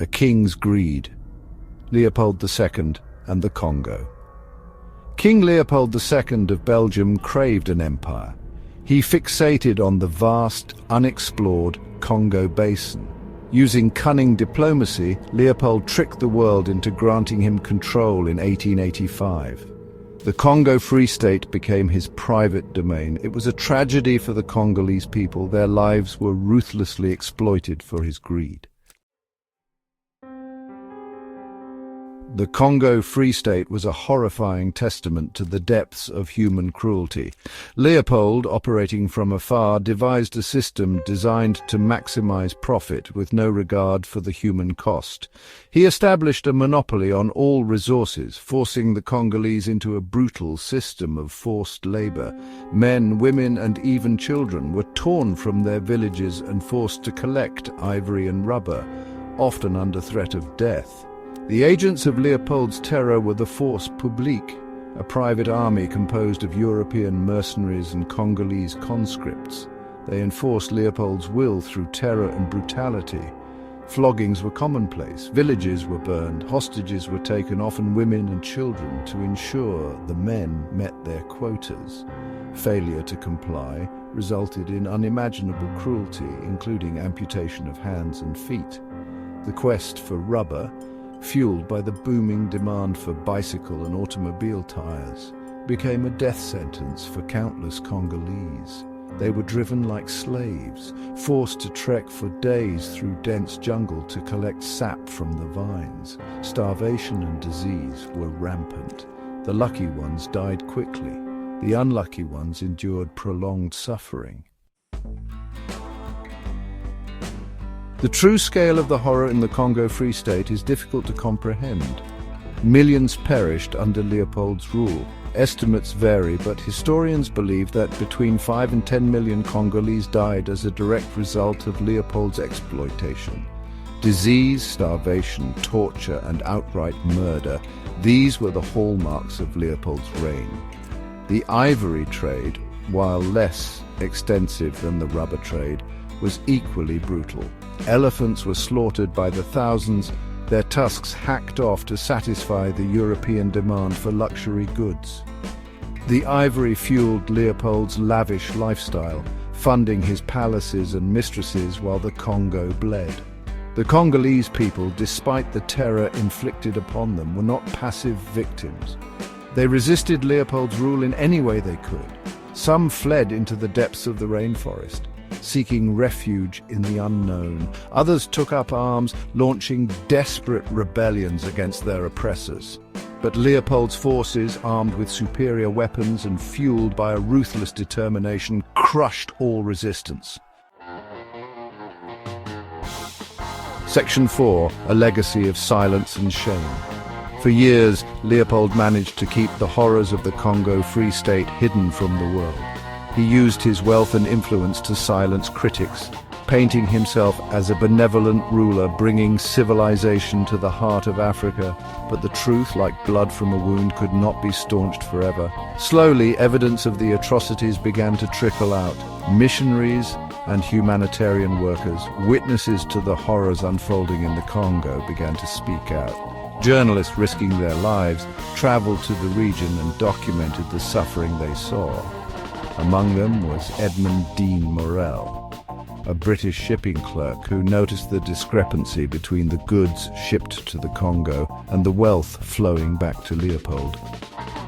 A king's greed. Leopold II and the Congo. King Leopold II of Belgium craved an empire. He fixated on the vast, unexplored Congo basin. Using cunning diplomacy, Leopold tricked the world into granting him control in 1885. The Congo Free State became his private domain. It was a tragedy for the Congolese people. Their lives were ruthlessly exploited for his greed. The Congo Free State was a horrifying testament to the depths of human cruelty. Leopold, operating from afar, devised a system designed to maximize profit with no regard for the human cost. He established a monopoly on all resources, forcing the Congolese into a brutal system of forced labor. Men, women, and even children were torn from their villages and forced to collect ivory and rubber, often under threat of death. The agents of Leopold's terror were the Force Publique, a private army composed of European mercenaries and Congolese conscripts. They enforced Leopold's will through terror and brutality. Floggings were commonplace, villages were burned, hostages were taken, often women and children, to ensure the men met their quotas. Failure to comply resulted in unimaginable cruelty, including amputation of hands and feet. The quest for rubber, fueled by the booming demand for bicycle and automobile tires, became a death sentence for countless Congolese. They were driven like slaves, forced to trek for days through dense jungle to collect sap from the vines. Starvation and disease were rampant. The lucky ones died quickly. The unlucky ones endured prolonged suffering. The true scale of the horror in the Congo Free State is difficult to comprehend. Millions perished under Leopold's rule. Estimates vary, but historians believe that between 5 and 10 million Congolese died as a direct result of Leopold's exploitation. Disease, starvation, torture, and outright murder, these were the hallmarks of Leopold's reign. The ivory trade, while less extensive than the rubber trade, was equally brutal. Elephants were slaughtered by the thousands, their tusks hacked off to satisfy the European demand for luxury goods. The ivory fueled Leopold's lavish lifestyle, funding his palaces and mistresses while the Congo bled. The Congolese people, despite the terror inflicted upon them, were not passive victims. They resisted Leopold's rule in any way they could. Some fled into the depths of the rainforest, seeking refuge in the unknown. Others took up arms, launching desperate rebellions against their oppressors. But Leopold's forces, armed with superior weapons and fueled by a ruthless determination, crushed all resistance. Section 4. A legacy of silence and shame. For years, Leopold managed to keep the horrors of the Congo Free State hidden from the world. He used his wealth and influence to silence critics, painting himself as a benevolent ruler bringing civilization to the heart of Africa. But the truth, like blood from a wound, could not be staunched forever. Slowly, evidence of the atrocities began to trickle out. Missionaries and humanitarian workers, witnesses to the horrors unfolding in the Congo, began to speak out. Journalists, risking their lives, traveled to the region and documented the suffering they saw. Among them was Edmund Dean Morel, a British shipping clerk who noticed the discrepancy between the goods shipped to the Congo and the wealth flowing back to Leopold.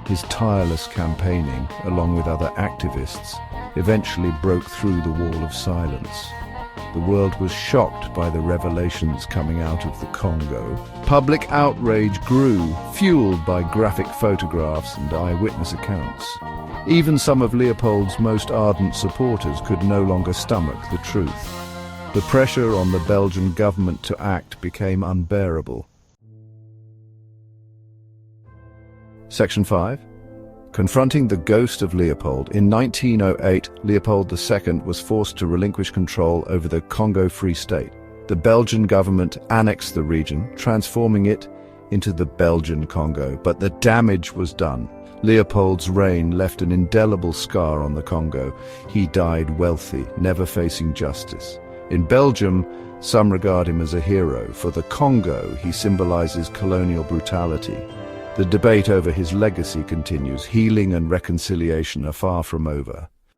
His tireless campaigning, along with other activists, eventually broke through the wall of silence. The world was shocked by the revelations coming out of the Congo. Public outrage grew, fueled by graphic photographs and eyewitness accounts. Even some of Leopold's most ardent supporters could no longer stomach the truth. The pressure on the Belgian government to act became unbearable. Section 5. Confronting the ghost of Leopold. In 1908, Leopold II was forced to relinquish control over the Congo Free State. The Belgian government annexed the region, transforming it into the Belgian Congo, but the damage was done. Leopold's reign left an indelible scar on the Congo. He died wealthy, never facing justice. In Belgium, some regard him as a hero. For the Congo, he symbolizes colonial brutality. The debate over his legacy continues. Healing and reconciliation are far from over.